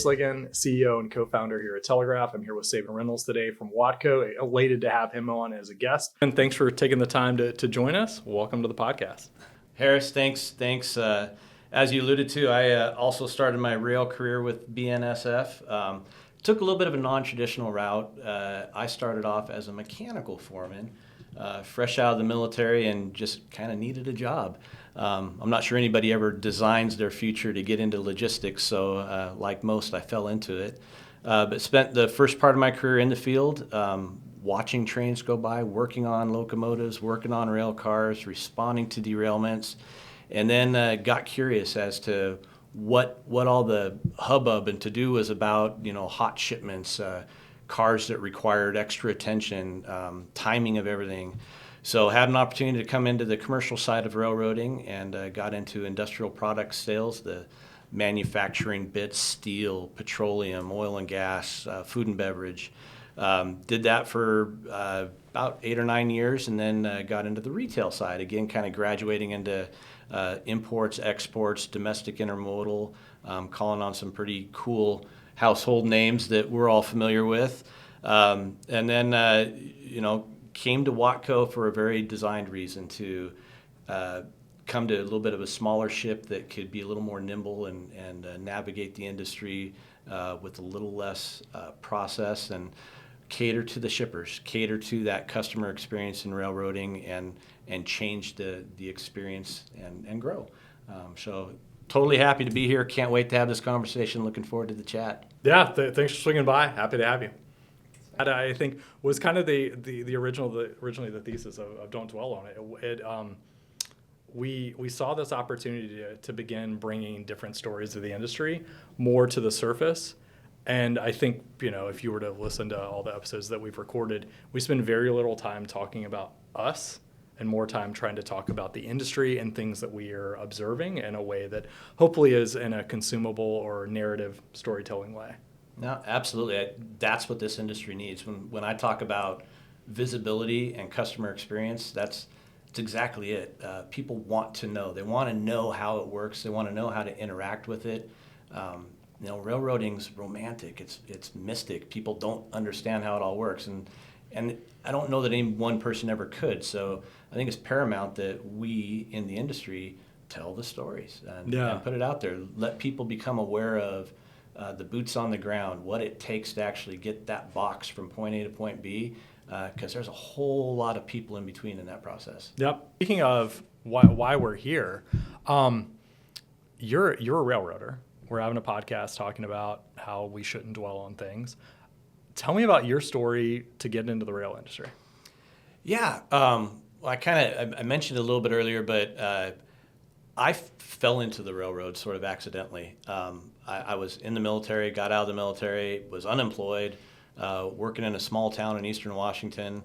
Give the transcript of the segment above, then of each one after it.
Sligan, CEO and co-founder here at Telegraph. I'm here with Sabin Reynolds today from Watco. Elated to have him on as a guest. And thanks for taking the time to join us. Welcome to the podcast. Harris, thanks. As you alluded to, I also started my rail career with BNSF. Took a little bit of a non-traditional route. I started off as a mechanical foreman, fresh out of the military, and just kind of needed a job. I'm not sure anybody ever designs their future to get into logistics, so like most, I fell into it. But spent the first part of my career in the field, watching trains go by, working on locomotives, working on rail cars, responding to derailments, and then got curious as to what all the hubbub and to-do was about, hot shipments, cars that required extra attention, timing of everything. So had an opportunity to come into the commercial side of railroading and got into industrial product sales, the manufacturing bits, steel, petroleum, oil and gas, food and beverage. Did that for about 8 or 9 years, and then got into the retail side, again, kind of graduating into imports, exports, domestic intermodal, calling on some pretty cool household names that we're all familiar with. And then, came to Watco for a very designed reason to come to a little bit of a smaller ship that could be a little more nimble and navigate the industry with a little less process and cater to the shippers, cater to that customer experience in railroading and change the experience and grow. So totally happy to be here. Can't wait to have this conversation. Looking forward to the chat. Yeah, thanks for swinging by. Happy to have you. That I think was kind of originally the thesis of Don't Dwell on It. We saw this opportunity to begin bringing different stories of the industry more to the surface. And I think, if you were to listen to all the episodes that we've recorded, we spend very little time talking about us and more time trying to talk about the industry and things that we are observing in a way that hopefully is in a consumable or narrative storytelling way. No, absolutely. That's what this industry needs. When I talk about visibility and customer experience, that's exactly it. People want to know. They want to know how it works. They want to know how to interact with it. Railroading's romantic. It's mystic. People don't understand how it all works, and I don't know that any one person ever could. So I think it's paramount that we in the industry tell the stories and put it out there. Let people become aware of the boots on the ground, what it takes to actually get that box from point A to point B, because there's a whole lot of people in between in that process. Yep. Speaking of why we're here, you're a railroader. We're having a podcast talking about how we shouldn't dwell on things. Tell me about your story to get into the rail industry. Yeah. I mentioned it a little bit earlier, but I fell into the railroad sort of accidentally. I was in the military, got out of the military, was unemployed, working in a small town in eastern Washington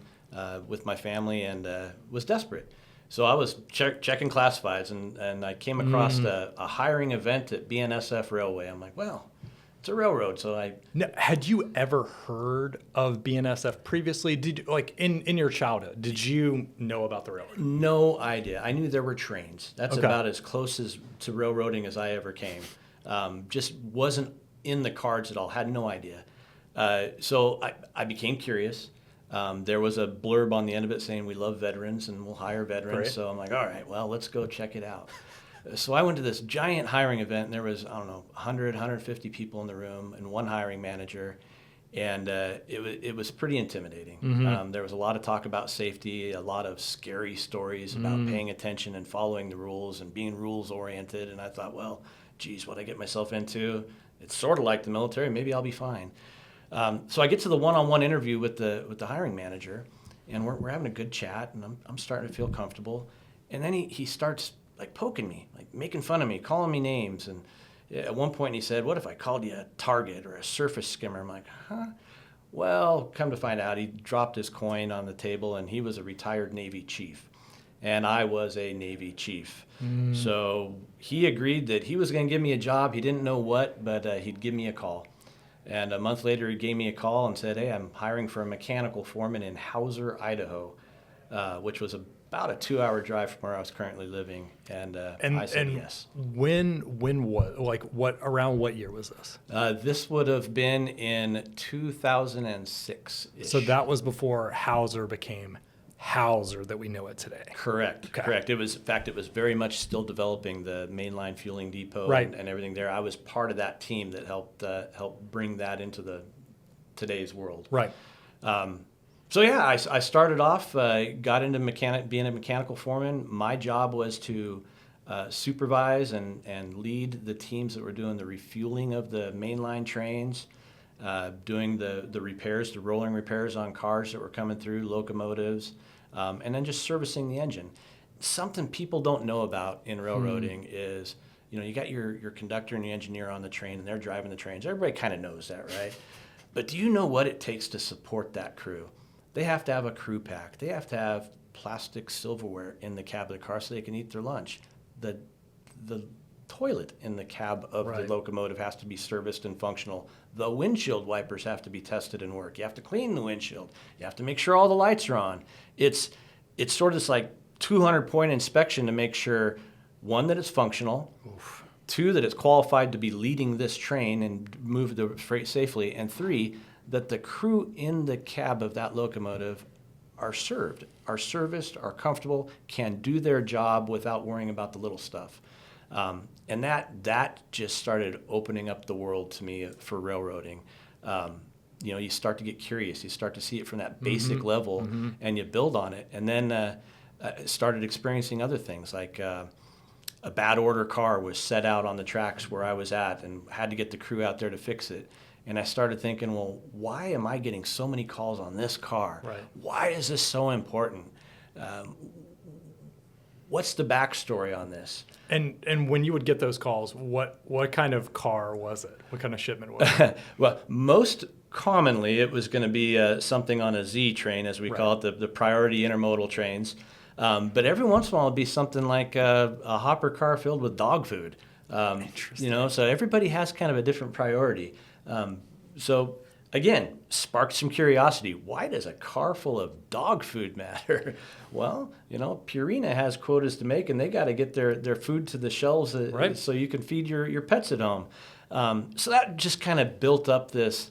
with my family, and was desperate. So I was checking classifieds, and I came across a hiring event at BNSF Railway. I'm like, well, it's a railroad, so I... Now, had you ever heard of BNSF previously? In your childhood, did you know about the railroad? No idea. I knew there were trains. That's about as close to railroading as I ever came. Just wasn't in the cards at all. Had no idea. So I became curious. There was a blurb on the end of it saying we love veterans and we'll hire veterans. Great. So I'm like, all right, well, let's go check it out. So I went to this giant hiring event, and there was, 100, 150 people in the room and one hiring manager, and it was pretty intimidating. Mm-hmm. There was a lot of talk about safety, a lot of scary stories about paying attention and following the rules and being rules-oriented, and I thought, well, geez, what I get myself into? It's sort of like the military. Maybe I'll be fine. So I get to the one-on-one interview with the hiring manager, and we're having a good chat, and I'm starting to feel comfortable. And then he starts poking me, making fun of me, calling me names. And at one point he said, what if I called you a target or a surface skimmer? I'm like, huh? Well, come to find out, he dropped his coin on the table, and he was a retired Navy chief. And I was a Navy chief. So he agreed that he was going to give me a job. He didn't know what, but he'd give me a call. And a month later, he gave me a call and said, hey, I'm hiring for a mechanical foreman in Hauser, Idaho. which was about a 2-hour drive from where I was currently living. And I said yes. When around what year was this? This would have been in 2006. So that was before Hauser became Hauser that we know it today. Correct. Okay. Correct. It was very much still developing the mainline fueling depot Right. and everything there. I was part of that team that helped bring that into today's world. Right. So yeah, I started off, got into being a mechanical foreman. My job was to supervise and lead the teams that were doing the refueling of the mainline trains, doing the repairs, the rolling repairs on cars that were coming through, locomotives, and then just servicing the engine. Something people don't know about in railroading is, you got your conductor and your engineer on the train, and they're driving the trains. Everybody kind of knows that, right? But do you know what it takes to support that crew? They have to have a crew pack. They have to have plastic silverware in the cab of the car so they can eat their lunch. The toilet in the cab of Right. the locomotive has to be serviced and functional. The windshield wipers have to be tested and work. You have to clean the windshield. You have to make sure all the lights are on. It's sort of this like 200-point inspection to make sure, one, that it's functional, two, that it's qualified to be leading this train and move the freight safely, and three, that the crew in the cab of that locomotive are served, are serviced, are comfortable, can do their job without worrying about the little stuff. And that just started opening up the world to me for railroading. You start to get curious. You start to see it from that basic level, and you build on it. And then started experiencing other things, like a bad order car was set out on the tracks where I was at and had to get the crew out there to fix it. And I started thinking, well, why am I getting so many calls on this car? Right. Why is this so important? What's the backstory on this? And when you would get those calls, what kind of car was it? What kind of shipment was it? Well, most commonly it was going to be something on a Z train, as we call it, the priority intermodal trains. But every once in a while it'd be something like a hopper car filled with dog food. Interesting. So everybody has kind of a different priority. So again, sparked some curiosity. Why does a car full of dog food matter? Well, Purina has quotas to make, and they got to get their food to the shelves so you can feed your pets at home. So that just kind of built up this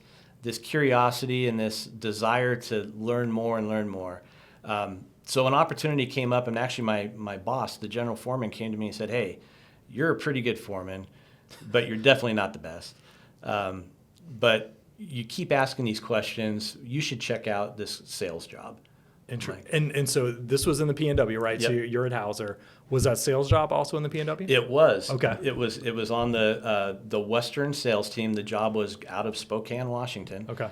curiosity and this desire to learn more and learn more. So an opportunity came up, and actually my boss, the general foreman, came to me and said, "Hey, you're a pretty good foreman, but you're definitely not the best. But you keep asking these questions. You should check out this sales job." Interesting. And so this was in the P&W, right? Yep. So you're at Hauser. Was that sales job also in the P&W? It was. Okay. It was on the Western sales team. The job was out of Spokane, Washington. Okay.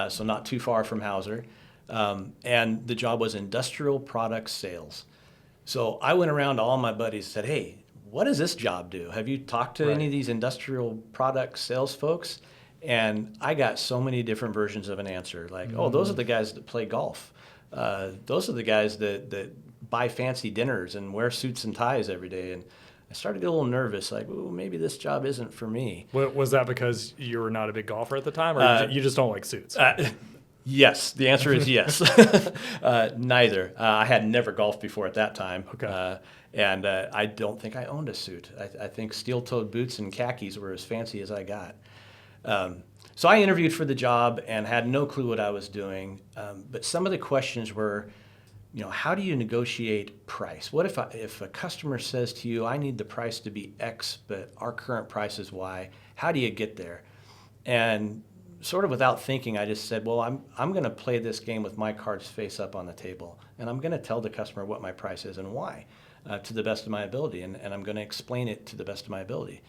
So not too far from Hauser. And the job was industrial product sales. So I went around to all my buddies and said, "Hey, what does this job do? Have you talked to any of these industrial product sales folks?" And I got so many different versions of an answer. Like, "Oh, those are the guys that play golf. Those are the guys that buy fancy dinners and wear suits and ties every day." And I started to get a little nervous, like, "Ooh, maybe this job isn't for me." Was that because you were not a big golfer at the time, or you just don't like suits? Yes, the answer is yes. Neither. I had never golfed before at that time. Okay. And I don't think I owned a suit. I think steel-toed boots and khakis were as fancy as I got. So I interviewed for the job and had no clue what I was doing. But some of the questions were, how do you negotiate price? What if a customer says to you, "I need the price to be X, but our current price is Y"? How do you get there? And sort of without thinking, I just said, "Well, I'm going to play this game with my cards face up on the table, and I'm going to tell the customer what my price is and why, to the best of my ability, and I'm going to explain it to the best of my ability."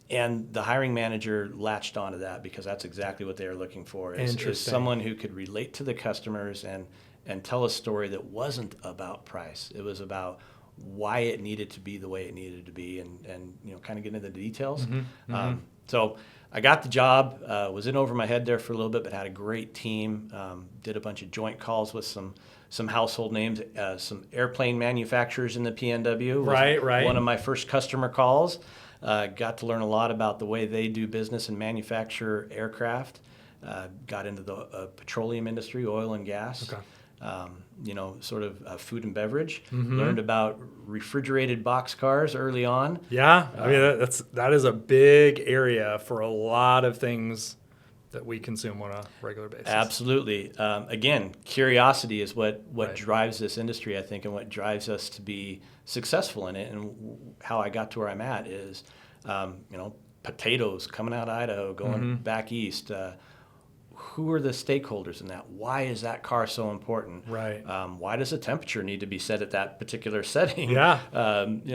And the hiring manager latched onto that because that's exactly what they were looking for, is someone who could relate to the customers and tell a story that wasn't about price. It was about why it needed to be the way it needed to be, and kind of get into the details. So I got the job, was in over my head there for a little bit, but had a great team. Did a bunch of joint calls with some household names, some airplane manufacturers in the PNW. Right. One of my first customer calls. Got to learn a lot about the way they do business and manufacture aircraft. Got into the petroleum industry, oil and gas. Okay. sort of food and beverage. Learned about refrigerated box cars early on. Yeah, I mean that is a big area for a lot of things that we consume on a regular basis. Absolutely. Again, curiosity is what Right. drives this industry, I think, and what drives us to be successful in it. And how I got to where I'm at is, potatoes coming out of Idaho, going back east. Who are the stakeholders in that? Why is that car so important? Right. Why does the temperature need to be set at that particular setting? Yeah.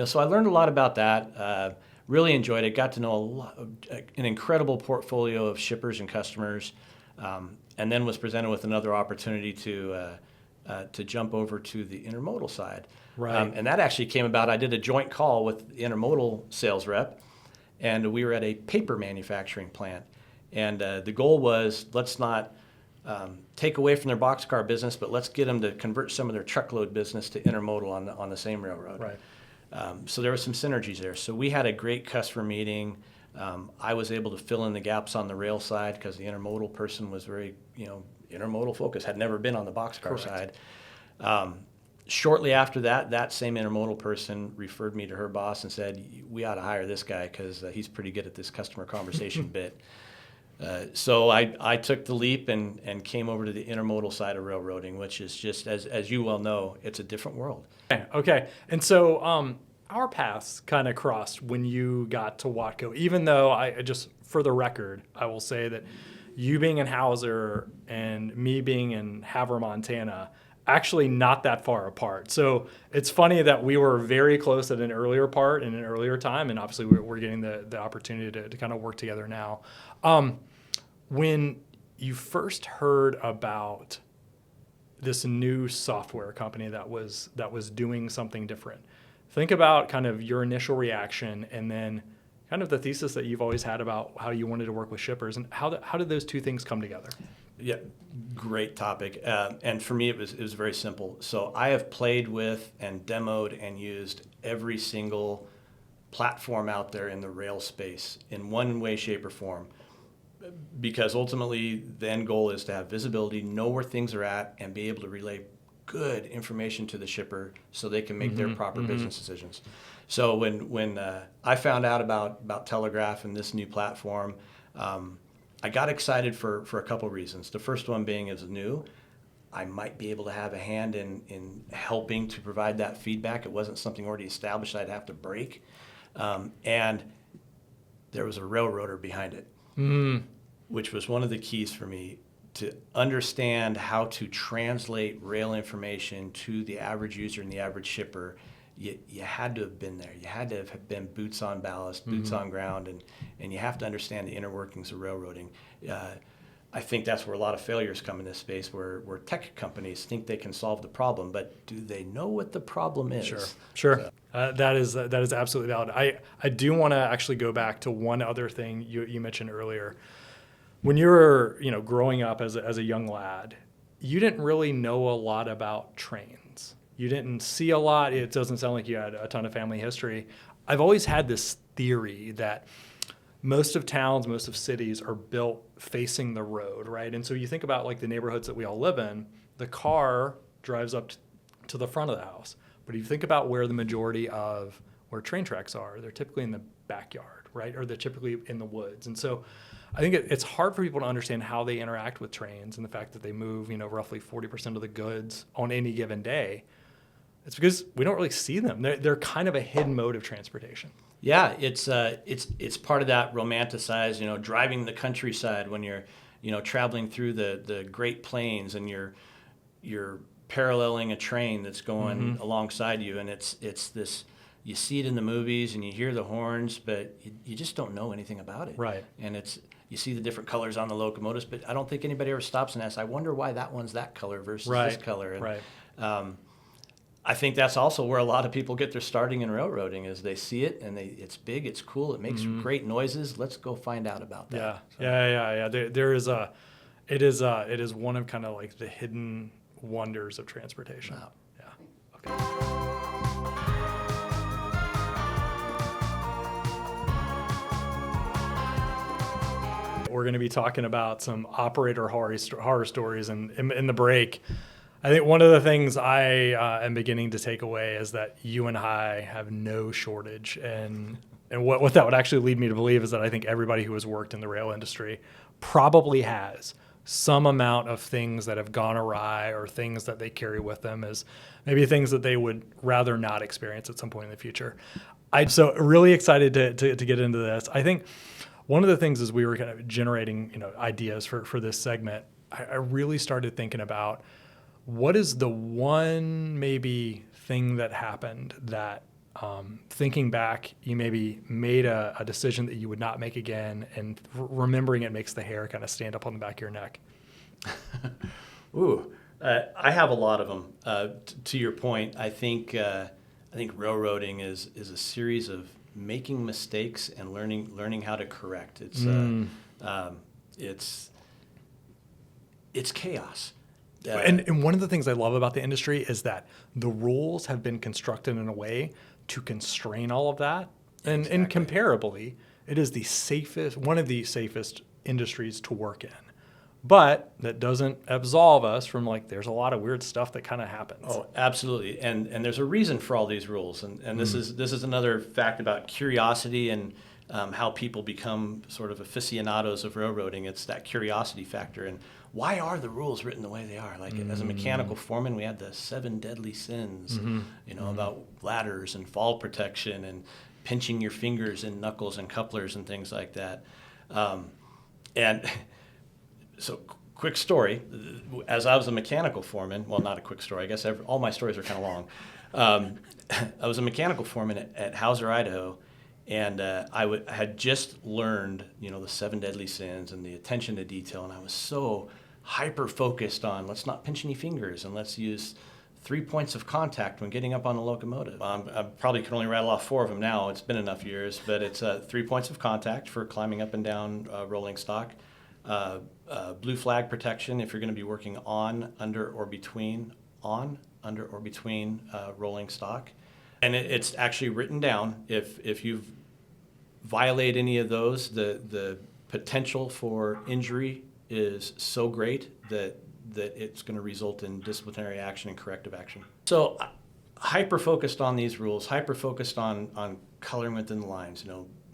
So I learned a lot about that. Really enjoyed it. Got to know an incredible portfolio of shippers and customers, and then was presented with another opportunity to jump over to the intermodal side. Right. And that actually came about. I did a joint call with the intermodal sales rep, and we were at a paper manufacturing plant. And the goal was, let's not take away from their boxcar business, but let's get them to convert some of their truckload business to intermodal on the same railroad. Right. So there were some synergies there. So we had a great customer meeting. I was able to fill in the gaps on the rail side because the intermodal person was very, intermodal focused, had never been on the boxcar Correct. side. Shortly after that same intermodal person referred me to her boss and said, we ought to hire this guy because he's pretty good at this customer conversation bit. So I took the leap and came over to the intermodal side of railroading, which is just, as you well know, it's a different world. Okay. And so our paths kind of crossed when you got to Watco, even though I just, for the record, I will say that you being in Hauser and me being in Havre, Montana, actually not that far apart. So it's funny that we were very close at an earlier part in an earlier time, and obviously we're getting the opportunity to kind of work together now. When you first heard about this new software company that was doing something different, think about kind of your initial reaction and then kind of the thesis that you've always had about how you wanted to work with shippers, and how did those two things come together? Yeah, great topic. And for me, it was very simple. So I have played with and demoed and used every single platform out there in the rail space in one way, shape, or form. Because ultimately, the end goal is to have visibility, know where things are at, and be able to relay good information to the shipper so they can make their proper business decisions. So when I found out about Telegraph and this new platform, I got excited for a couple of reasons. The first one being it was new. I might be able to have a hand in helping to provide that feedback. It wasn't something already established I'd have to break. And there was a railroader behind it. Which was one of the keys for me to understand how to translate rail information to the average user and the average shipper. You had to have been there. You had to have been boots on ballast, boots on ground, and you have to understand the inner workings of railroading. I think that's where a lot of failures come in this space, where tech companies think they can solve the problem, but do they know what the problem is? Sure. That is absolutely valid. I do want to actually go back to one other thing you mentioned earlier. When you were growing up as a young lad, you didn't really know a lot about trains. You didn't see a lot. It doesn't sound like you had a ton of family history. I've always had this theory that most of towns, most of cities are built facing the road, right? And so you think about like the neighborhoods that we all live in, the car drives up to the front of the house. But if you think about where the majority of where train tracks are, they're typically in the backyard, right? Or they're typically in the woods. And so I think it's hard for people to understand how they interact with trains and the fact that they move, roughly 40% of the goods on any given day. It's because we don't really see them. They're kind of a hidden mode of transportation. Yeah, it's part of that romanticized, driving the countryside when you're, traveling through the Great Plains and you're paralleling a train that's going alongside you, and it's this. You see it in the movies and you hear the horns, but you just don't know anything about it. Right. And you see the different colors on the locomotives, but I don't think anybody ever stops and asks, I wonder why that one's that color versus this color. And, right. I think that's also where a lot of people get their starting in railroading is they see it and it's big, it's cool, it makes great noises. Let's go find out about that. Yeah. There is it is one of kind of like the hidden wonders of transportation. Wow. Yeah. Okay. We're going to be talking about some operator horror stories in the break. I think one of the things I am beginning to take away is that you and I have no shortage. And what that would actually lead me to believe is that I think everybody who has worked in the rail industry probably has some amount of things that have gone awry or things that they carry with them as maybe things that they would rather not experience at some point in the future. I'm so really excited to get into this. I think one of the things as we were kind of generating, ideas for this segment, I really started thinking about what is the one maybe thing that happened that thinking back, you maybe made a decision that you would not make again, and remembering it makes the hair kind of stand up on the back of your neck. Ooh, I have a lot of them. To your point, I think railroading is a series of making mistakes and learning how to correct. It's chaos. And one of the things I love about the industry is that the rules have been constructed in a way to constrain all of that. And comparably, it is one of the safest industries to work in. But that doesn't absolve us from there's a lot of weird stuff that kind of happens. Oh, absolutely. And there's a reason for all these rules. And this is another fact about curiosity and how people become sort of aficionados of railroading. It's that curiosity factor. And why are the rules written the way they are? As a mechanical foreman, we had the 7 deadly sins, about ladders and fall protection and pinching your fingers in knuckles and couplers and things like that. And so, quick story, as I was a mechanical foreman, well, not a quick story, I guess all my stories are kind of long. I was a mechanical foreman at Hauser, Idaho, and I had just learned, the 7 deadly sins and the attention to detail, and I was so hyper-focused on let's not pinch any fingers and let's use 3 points of contact when getting up on the locomotive. I probably can only rattle off 4 of them now. It's been enough years, but it's 3 points of contact for climbing up and down rolling stock. Blue flag protection if you're going to be working on, under, or between rolling stock. And it's actually written down. If you violate any of those, the potential for injury is so great that it's going to result in disciplinary action and corrective action. So hyper-focused on these rules, hyper-focused on coloring within the lines,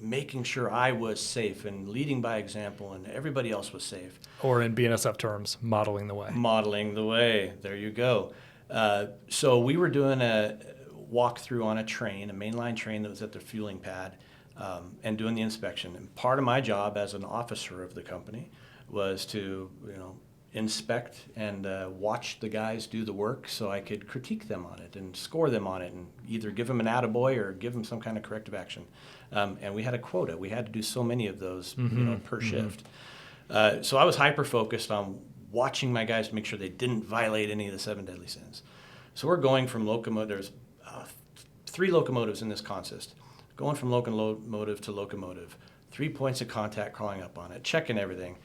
making sure I was safe and leading by example and everybody else was safe. Or in BNSF terms, modeling the way. Modeling the way. There you go. So we were doing a walkthrough on a mainline train that was at the fueling pad, and doing the inspection. And part of my job as an officer of the company was to, inspect and watch the guys do the work so I could critique them on it and score them on it and either give them an attaboy or give them some kind of corrective action. And we had a quota. We had to do so many of those per shift. So I was hyper-focused on watching my guys to make sure they didn't violate any of the 7 deadly sins. So we're going from locomotives, 3 locomotives in this consist, going from locomotive to locomotive, 3 points of contact crawling up on it, checking everything.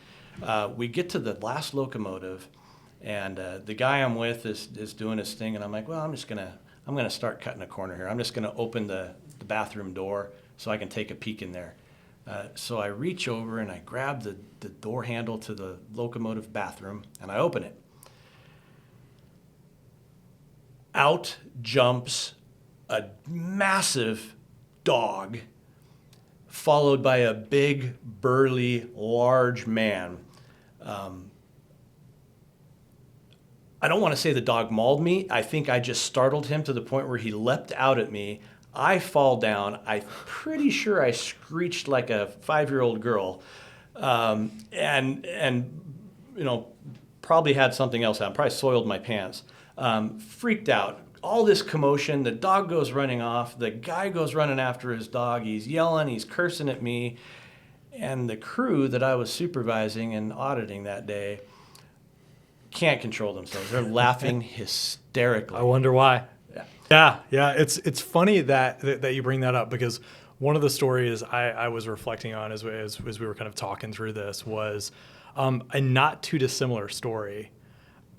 We get to the last locomotive, and the guy I'm with is doing his thing, and I'm like, well, I'm gonna start cutting a corner here. I'm just gonna open the bathroom door so I can take a peek in there. So I reach over and I grab the door handle to the locomotive bathroom, and I open it. Out jumps a massive dog, followed by a big, burly, large man. I don't want to say the dog mauled me. I think I just startled him to the point where he leapt out at me. I fall down. I'm pretty sure I screeched like a 5-year-old girl, and probably had something else happen. Probably soiled my pants. Freaked out. All this commotion. The dog goes running off. The guy goes running after his dog. He's yelling. He's cursing at me. And the crew that I was supervising and auditing that day can't control themselves. They're laughing hysterically. I wonder why. Yeah. It's funny that you bring that up, because one of the stories I was reflecting on as we were kind of talking through this was a not too dissimilar story.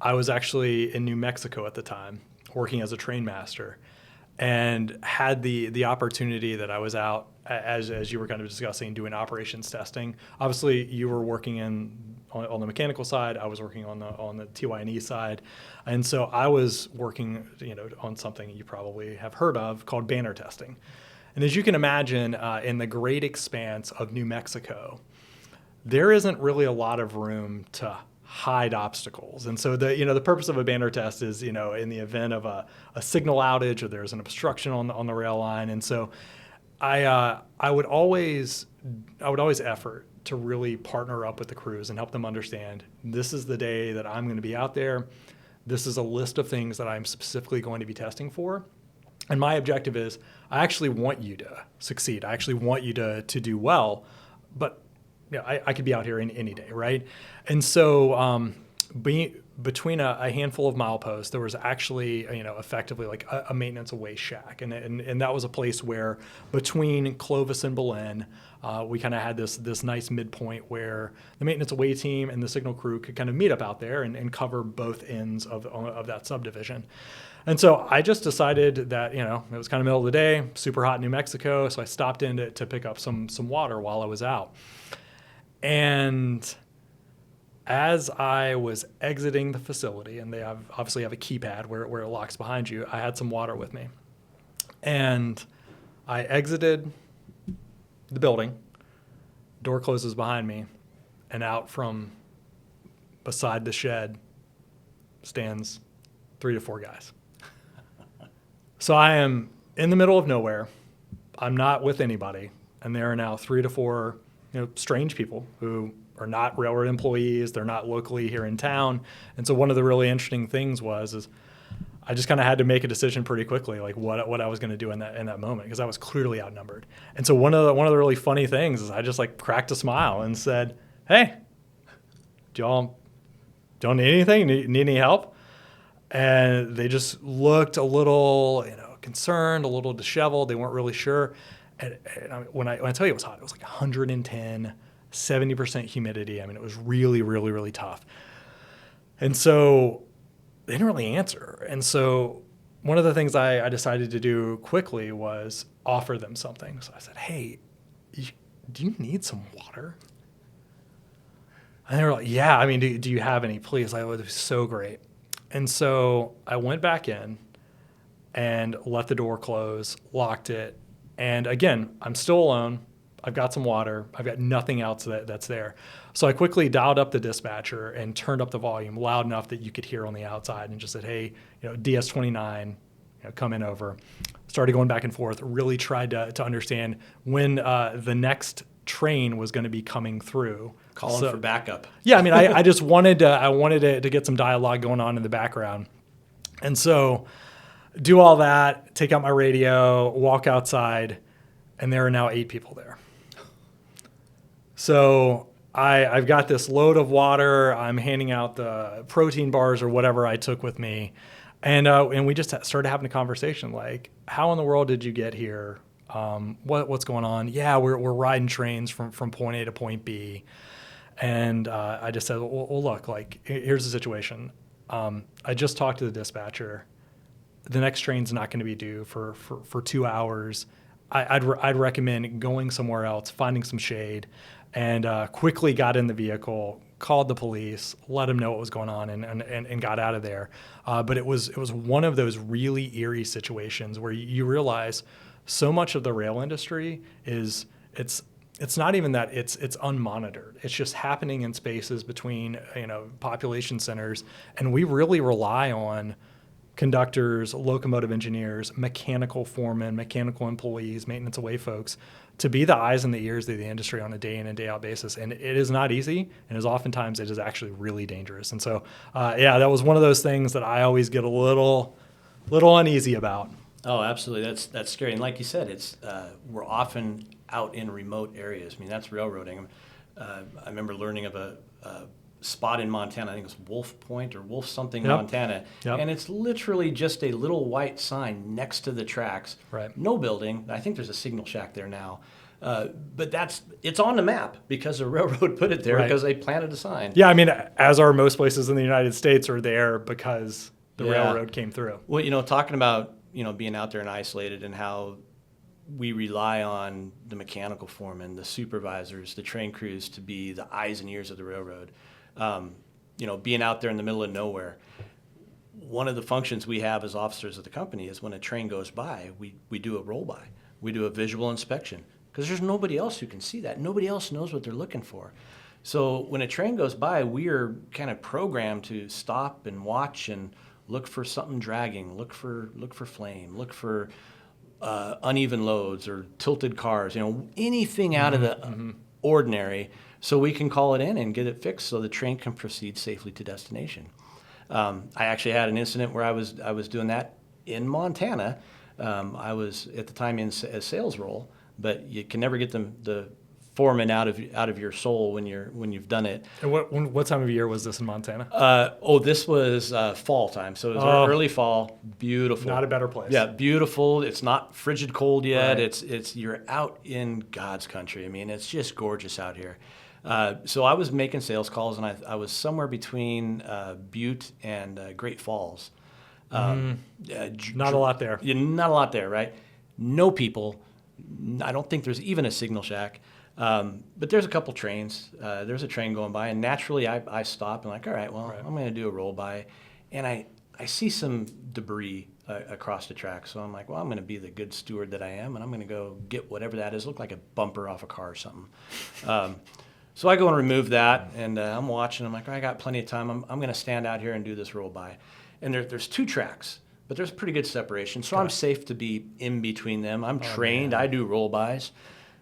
I was actually in New Mexico at the time, working as a train master, and had the opportunity that I was out, as you were kind of discussing, doing operations testing. Obviously, you were working on the mechanical side. I was working on the TY&E side, and so I was working, on something you probably have heard of called banner testing. And as you can imagine, in the great expanse of New Mexico, there isn't really a lot of room to hide obstacles. And so the purpose of a banner test is, in the event of a signal outage or there's an obstruction on the rail line. And so I would always effort to really partner up with the crews and help them understand, this is the day that I'm going to be out there. This is a list of things that I'm specifically going to be testing for. And my objective is, I actually want you to succeed. I actually want you to do well, but I could be out here any day, right? And so between a handful of mileposts, there was actually, effectively like a maintenance away shack. And that was a place where between Clovis and Belen, we kind of had this nice midpoint where the maintenance away team and the signal crew could kind of meet up out there and cover both ends of that subdivision. And so I just decided that, it was kind of middle of the day, super hot in New Mexico. So I stopped in to pick up some water while I was out. And as I was exiting the facility, and they obviously have a keypad where it locks behind you, I had some water with me. And I exited the building, door closes behind me, and out from beside the shed stands 3 to 4 guys. So I am in the middle of nowhere. I'm not with anybody. And there are now 3 to 4 strange people who are not railroad employees. They're not locally here in town. And so one of the really interesting things is I just kind of had to make a decision pretty quickly, like what I was going to do in that moment, because I was clearly outnumbered. And so one of the really funny things is I just like cracked a smile and said, "Hey, do y'all don't need anything? Need any help?" And they just looked a little, concerned, a little disheveled. They weren't really sure. And when I tell you it was hot, it was like 110, 70% humidity. I mean, it was really, really, really tough. And so they didn't really answer. And so one of the things I decided to do quickly was offer them something. So I said, "Hey, do you need some water?" And they were like, "Yeah, I mean, do you have any, please?" Like, it was so great. And so I went back in and let the door close, locked it. And again, I'm still alone. I've got some water. I've got nothing else that's there. So I quickly dialed up the dispatcher and turned up the volume loud enough that you could hear on the outside and just said, "Hey, DS29, come in over." Started going back and forth, really tried to understand when the next train was going to be coming through. Calling for backup. Yeah, I mean, I just wanted to get some dialogue going on in the background. And so do all that, take out my radio, walk outside, and there are now 8 people there. So I've got this load of water. I'm handing out the protein bars or whatever I took with me. And we just started having a conversation like, "How in the world did you get here? What's going on?" "Yeah, we're riding trains from point A to point B." And I just said, well, look, like, here's the situation. I just talked to the dispatcher. The next train's not going to be due for 2 hours. I'd recommend going somewhere else, finding some shade, and quickly got in the vehicle, called the police, let them know what was going on, and got out of there. But it was one of those really eerie situations where you realize so much of the rail industry it's not even that it's unmonitored. It's just happening in spaces between population centers, and we really rely on conductors, locomotive engineers, mechanical foremen, mechanical employees, maintenance away folks to be the eyes and the ears of the industry on a day in and day out basis. And it is not easy, and as oftentimes it is actually really dangerous. And so, that was one of those things that I always get a little uneasy about. Oh, absolutely. That's scary. And like you said, we're often out in remote areas. I mean, that's railroading. I remember learning of a spot in Montana. I think it was Wolf Point or Wolf something, Yep. Montana. Yep. And it's literally just a little white sign next to the tracks. Right. No building. I think there's a signal shack there now. But it's on the map because the railroad put it there Right. because they planted a sign. Yeah, I mean, as are most places in the United States are there because the railroad came through. Well, talking about, being out there and isolated and how we rely on the mechanical foremen, the supervisors, the train crews to be the eyes and ears of the railroad. Being out there in the middle of nowhere. One of the functions we have as officers of the company is when a train goes by, we do a roll by. We do a visual inspection because there's nobody else who can see that. Nobody else knows what they're looking for. So when a train goes by, we are kind of programmed to stop and watch and look for something dragging, look for flame, look for uneven loads or tilted cars, anything out of the ordinary, so we can call it in and get it fixed so the train can proceed safely to destination. I actually had an incident where I was doing that in Montana. I was at the time in a sales role, but you can never get the foreman out of your soul when you've done it. And what time of year was this in Montana? This was fall time, so it was early fall. Beautiful. Not a better place. Yeah, beautiful. It's not frigid cold yet. Right. It's you're out in God's country. I mean, it's just gorgeous out here. So I was making sales calls, and I was somewhere between Butte and Great Falls. Not a lot there. Yeah, not a lot there, right? No people. I don't think there's even a signal shack. But there's a couple trains. There's a train going by, and naturally I stop and like, all right, well, I'm going to do a roll by. And I see some debris across the track. So I'm like, well, I'm going to be the good steward that I am, and I'm going to go get whatever that is. Look like a bumper off a car or something. So I go and remove that, and I'm watching. I'm like, I got plenty of time. I'm going to stand out here and do this roll by. And there's two tracks, but there's pretty good separation. So I'm safe to be in between them. I'm trained. Man. I do roll bys.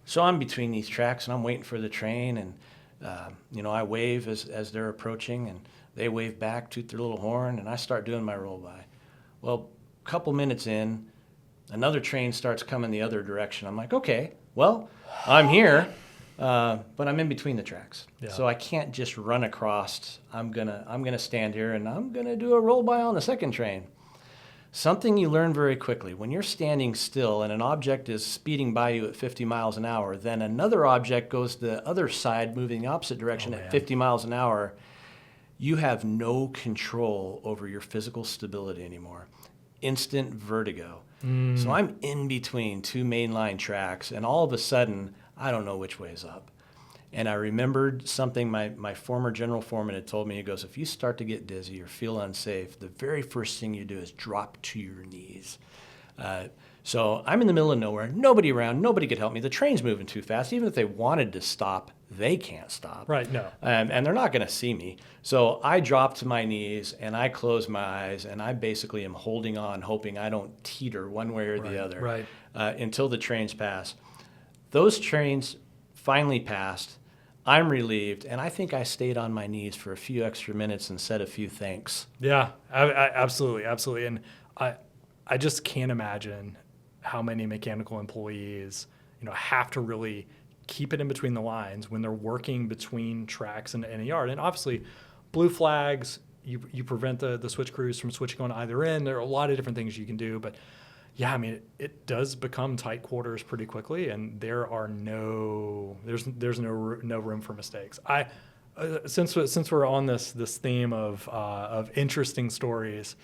So I'm between these tracks, and I'm waiting for the train, and I wave as they're approaching, and they wave back, toot their little horn, and I start doing my roll by. Well, a couple minutes in, another train starts coming the other direction. I'm like, okay, well, I'm here, but I'm in between the tracks, so I can't just run across. I'm gonna stand here, and I'm gonna do a roll by on the second train. Something you learn very quickly. When you're standing still and an object is speeding by you at 50 miles an hour, then another object goes the other side, moving the opposite direction at 50 miles an hour, you have no control over your physical stability anymore. Instant vertigo. So I'm in between two mainline tracks, and all of a sudden, I don't know which way is up. And I remembered something my former general foreman had told me. He goes, if you start to get dizzy or feel unsafe, the very first thing you do is drop to your knees. So I'm in the middle of nowhere, nobody around, nobody could help me. The train's moving too fast. Even if they wanted to stop, they can't stop. Right, no. And they're not going to see me. So I drop to my knees, and I close my eyes, and I basically am holding on, hoping I don't teeter one way or the other until the trains pass. Those trains finally passed. I'm relieved, and I think I stayed on my knees for a few extra minutes and said a few thanks. Yeah, absolutely. And I just can't imagine how many mechanical employees, have to really keep it in between the lines when they're working between tracks and a yard. And obviously, blue flags, you prevent the switch crews from switching on either end. There are a lot of different things you can do, but yeah, I mean, it does become tight quarters pretty quickly, and there's no room for mistakes. Since we're on this theme of interesting stories,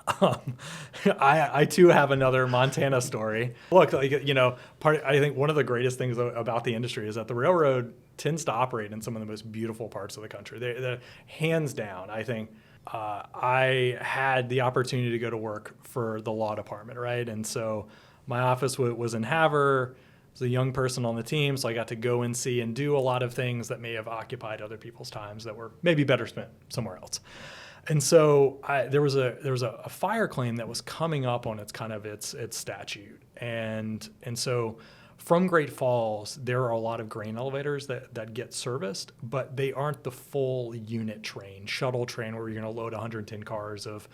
I too have another Montana story. Look, I think one of the greatest things about the industry is that the railroad tends to operate in some of the most beautiful parts of the country. They're hands down, I think. I had the opportunity to go to work for the law department, right? And so my office was in Havre. I was a young person on the team, so I got to go and see and do a lot of things that may have occupied other people's times that were maybe better spent somewhere else. And so there was a fire claim that was coming up on its statute, and so from Great Falls, there are a lot of grain elevators that get serviced, but they aren't the full unit train, shuttle train, where you're going to load 110 cars of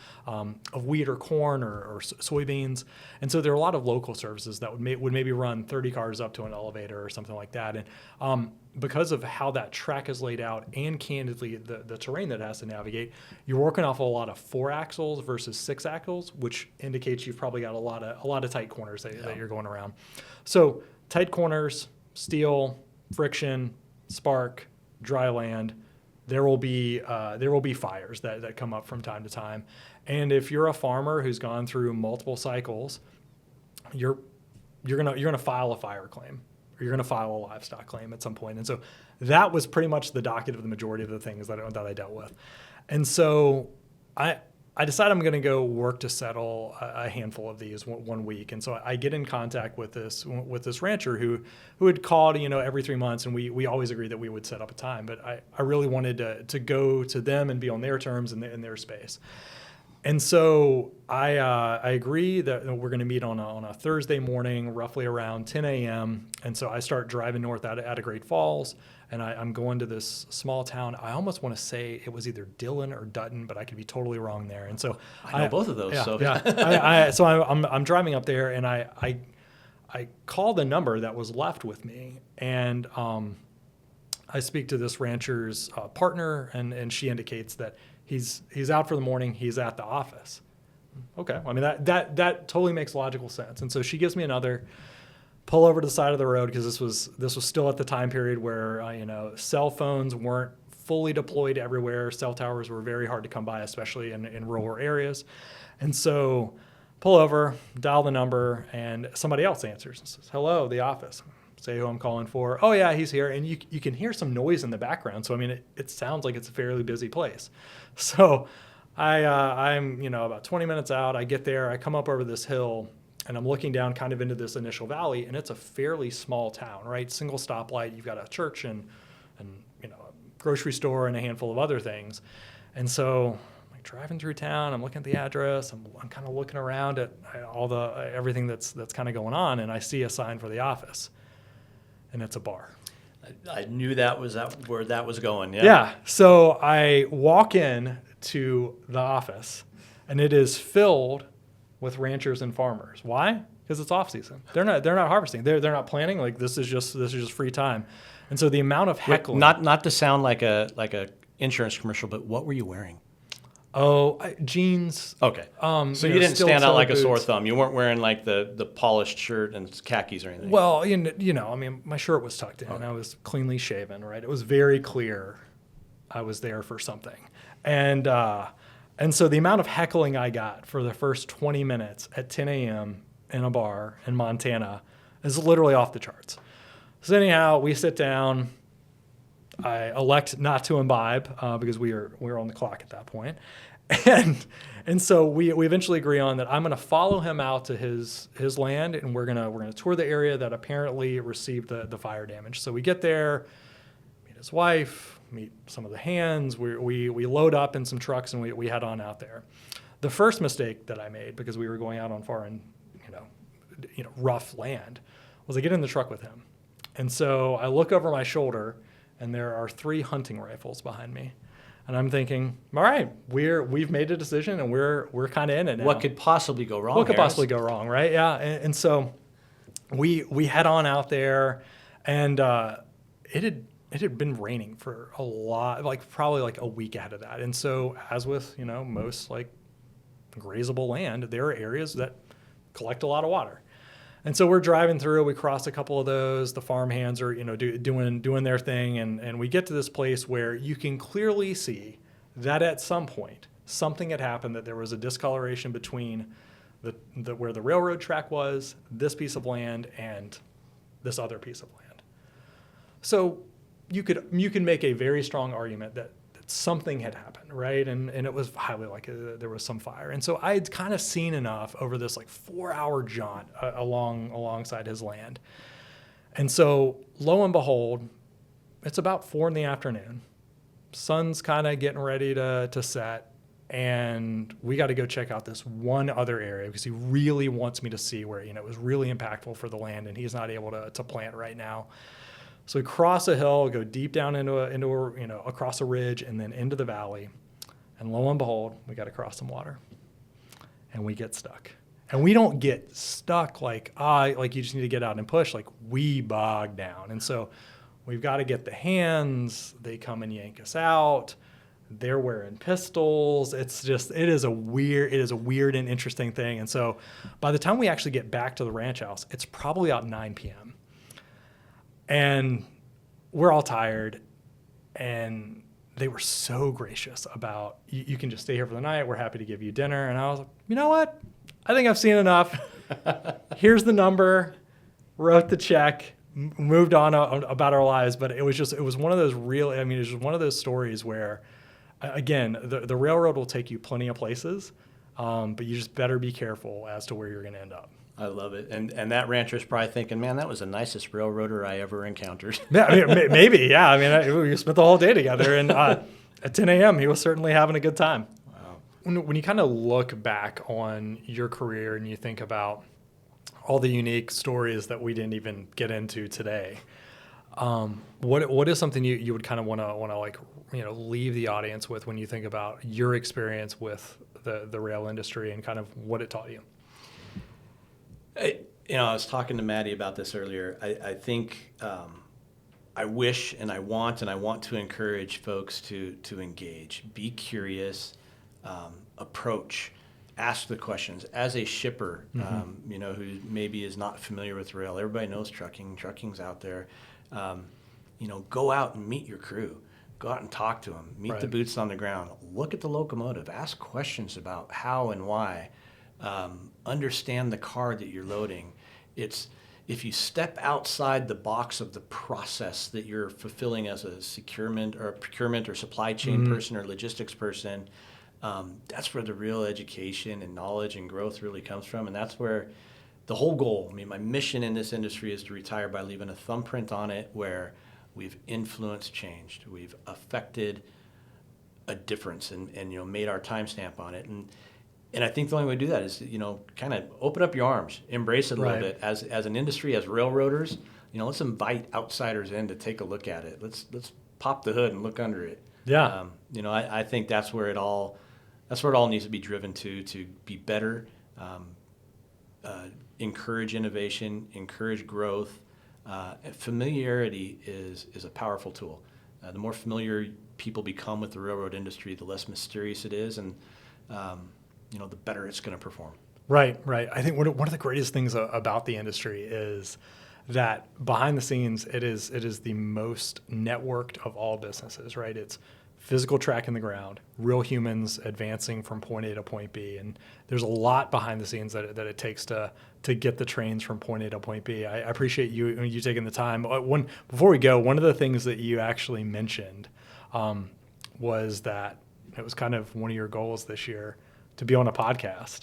wheat or corn or soybeans. And so there are a lot of local services that would maybe run 30 cars up to an elevator or something like that. And because of how that track is laid out and candidly the terrain that it has to navigate, you're working off a lot of 4 axles versus 6 axles, which indicates you've probably got a lot of tight corners that you're going around. So tight corners, steel, friction, spark, dry land. There will be fires that come up from time to time. And if you're a farmer who's gone through multiple cycles, you're gonna file a fire claim. or you're going to file a livestock claim at some point. And so that was pretty much the docket of the majority of the things that I dealt with. And so I decided I'm going to go work to settle a handful of these one week. And so I get in contact with this rancher who had called, every 3 months, and we always agreed that we would set up a time. But I really wanted to go to them and be on their terms in their space. And so I agree that we're going to meet on a Thursday morning, roughly around 10 a.m. And so I start driving north out of Great Falls, and I'm going to this small town. I almost want to say it was either Dillon or Dutton, but I could be totally wrong there. And so I know both of those. Yeah, so yeah. So I'm driving up there, and I call the number that was left with me, and I speak to this rancher's partner, and she indicates that he's out for the morning. He's at the office. Okay. I mean, that totally makes logical sense. And so she gives me another pull over to the side of the road, because this was still at the time period where, cell phones weren't fully deployed everywhere. Cell towers were very hard to come by, especially in rural areas. And so pull over, dial the number, and somebody else answers and says, "Hello, the office." Say who I'm calling for. "Oh yeah, he's here." And you can hear some noise in the background. So, I mean, it sounds like it's a fairly busy place. So I'm, about 20 minutes out. I get there, I come up over this hill, and I'm looking down kind of into this initial valley, and it's a fairly small town, right? Single stoplight. You've got a church and a grocery store and a handful of other things. And so I'm like driving through town, I'm looking at the address, I'm kind of looking around at all everything that's kind of going on, and I see a sign for the office. And it's a bar. I knew that was where that was going. Yeah. Yeah. So I walk in to the office, and it is filled with ranchers and farmers. Why? Because it's off season. They're not harvesting. They're not planting. Like this is just free time. And so the amount of heckling. Not to sound like a insurance commercial, but what were you wearing? Jeans. Okay. So you didn't stand out like boots. a sore thumb. You weren't wearing like the polished shirt and khakis or anything. Well, I mean, my shirt was tucked in. Okay. I was cleanly shaven, right? It was very clear I was there for something. And so the amount of heckling I got for the first 20 minutes at 10 a.m. in a bar in Montana is literally off the charts. So anyhow, we sit down. I elect not to imbibe because we were on the clock at that point. And so we eventually agree on that I'm going to follow him out to his land, and we're going to tour the area that apparently received the fire damage. So we get there, meet his wife, meet some of the hands. We load up in some trucks, and we head on out there. The first mistake that I made, because we were going out on foreign, rough land, was I get in the truck with him. And so I look over my shoulder, and there are 3 hunting rifles behind me. And I'm thinking, all right, we've made a decision, and we're kind of in it now. What could possibly go wrong? What could possibly go wrong, right? Yeah. And so we head on out there, and it had been raining for a lot, probably a week ahead of that. And so, as with most grazable land, there are areas that collect a lot of water. And so we're driving through, we cross a couple of those, the farm hands are, doing their thing, and we get to this place where you can clearly see that at some point, something had happened, that there was a discoloration between where the railroad track was, this piece of land, and this other piece of land. So you can make a very strong argument that something had happened, right? And it was highly likely that there was some fire. And so I had kind of seen enough over this 4-hour jaunt alongside his land. And so lo and behold, it's about 4 p.m. Sun's kind of getting ready to set, and we got to go check out this one other area because he really wants me to see where, it was really impactful for the land, and he's not able to plant right now. So we cross a hill, go deep down into across a ridge, and then into the valley. And lo and behold, we got to cross some water, and we get stuck. And we don't get stuck like you just need to get out and push. We bog down. And so we've got to get the hands. They come and yank us out. They're wearing pistols. It is a weird and interesting thing. And so by the time we actually get back to the ranch house, it's probably about 9 p.m. And we're all tired, and they were so gracious about, you can just stay here for the night. We're happy to give you dinner. And I was like, you know what? I think I've seen enough. Here's the number, wrote the check, moved on about our lives, but it was one of those it was just one of those stories where, again, the railroad will take you plenty of places, but you just better be careful as to where you're going to end up. I love it. And that rancher's probably thinking, man, that was the nicest railroader I ever encountered. Yeah, I mean, maybe. Yeah, I mean, we spent the whole day together, and at 10 a.m. he was certainly having a good time. Wow. When you kind of look back on your career and you think about all the unique stories that we didn't even get into today, what is something you would kind of want to like, leave the audience with when you think about your experience with the rail industry and kind of what it taught you? I was talking to Maddie about this earlier. I think I wish and I want to encourage folks to engage, be curious, approach, ask the questions. As a shipper, who maybe is not familiar with rail, everybody knows trucking. Trucking's out there. Go out and meet your crew. Go out and talk to them. Meet the boots on the ground. Look at the locomotive. Ask questions about how and why. Understand the car that you're loading. If you step outside the box of the process that you're fulfilling as a procurement or supply chain person or logistics person, that's where the real education and knowledge and growth really comes from. And that's where the whole goal, my mission in this industry is to retire by leaving a thumbprint on it where we've influenced change. We've affected a difference and made our timestamp on it. And I think the only way to do that is, kind of open up your arms, embrace it a little bit. As an industry, as railroaders, let's invite outsiders in to take a look at it. Let's pop the hood and look under it. Yeah. I think that's where it all needs to be driven to be better, encourage innovation, encourage growth. Familiarity is a powerful tool. The more familiar people become with the railroad industry, the less mysterious it is, and the better it's going to perform. Right. I think one of the greatest things about the industry is that behind the scenes, it is the most networked of all businesses, right? It's physical track in the ground, real humans advancing from point A to point B. And there's a lot behind the scenes that it takes to get the trains from point A to point B. I appreciate you taking the time. Before we go, one of the things that you actually mentioned was that it was kind of one of your goals this year to be on a podcast.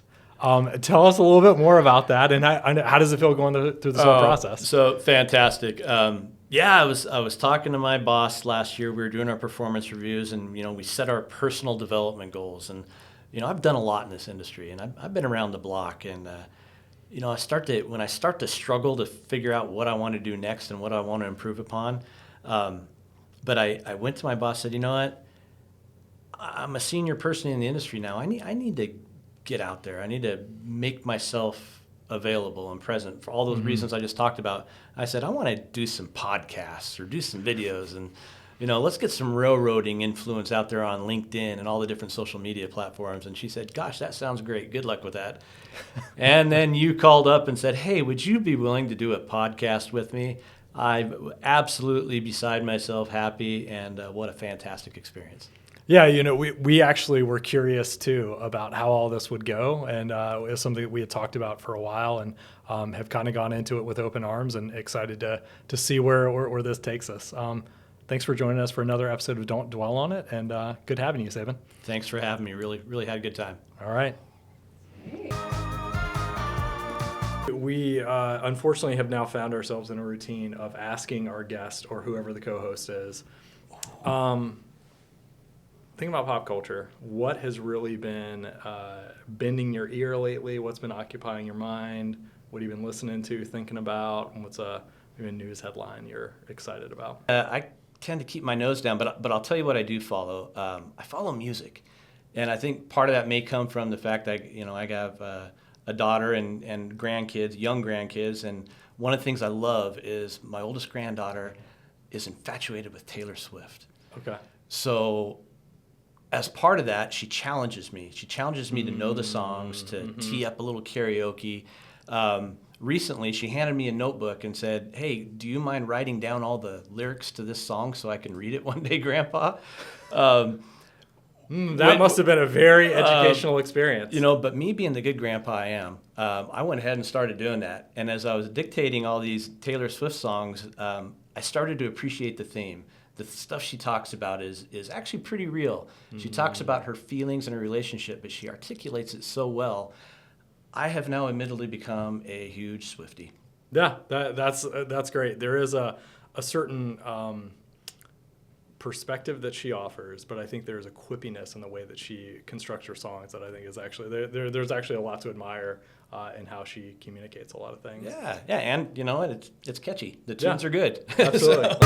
Tell us a little bit more about that, and how does it feel going through this whole process? So fantastic. I was talking to my boss last year. We were doing our performance reviews, and we set our personal development goals. And I've done a lot in this industry, and I've been around the block. And when I start to struggle to figure out what I want to do next and what I want to improve upon, but I went to my boss and said, you know what? I'm a senior person in the industry now. I need to get out there. I need to make myself available and present for all those reasons I just talked about. I said, I want to do some podcasts or do some videos, and let's get some railroading influence out there on LinkedIn and all the different social media platforms. And she said, gosh, that sounds great. Good luck with that. And then you called up and said, hey, would you be willing to do a podcast with me? I'm absolutely beside myself happy, and what a fantastic experience. Yeah, we actually were curious too about how all this would go, and it was something that we had talked about for a while, and have kind of gone into it with open arms and excited to see where this takes us. Thanks for joining us for another episode of Don't Dwell on It, and good having you, Sabin. Thanks for having me. Really, really had a good time. All right. We unfortunately have now found ourselves in a routine of asking our guest or whoever the co-host is. Thinking about pop culture, what has really been bending your ear lately? What's been occupying your mind? What have you been listening to, thinking about? And what's maybe a news headline you're excited about? I tend to keep my nose down, but I'll tell you what I do follow. I follow music, and I think part of that may come from the fact that I have a daughter and grandkids, young grandkids, and one of the things I love is my oldest granddaughter is infatuated with Taylor Swift. Okay. So as part of that, she challenges me. She challenges me to know the songs, to tee up a little karaoke. Recently, she handed me a notebook and said, hey, do you mind writing down all the lyrics to this song so I can read it one day, Grandpa? That must have been a very educational experience. You know, but me being the good grandpa I am, I went ahead and started doing that. And as I was dictating all these Taylor Swift songs, I started to appreciate the theme. The stuff she talks about is actually pretty real. She talks about her feelings and her relationship, but she articulates it so well. I have now admittedly become a huge Swiftie. Yeah, that's great. There is a certain perspective that she offers, but I think there's a quippiness in the way that she constructs her songs that I think is actually there's actually a lot to admire in how she communicates a lot of things. Yeah, and you know, it's catchy. The tunes are good. Absolutely.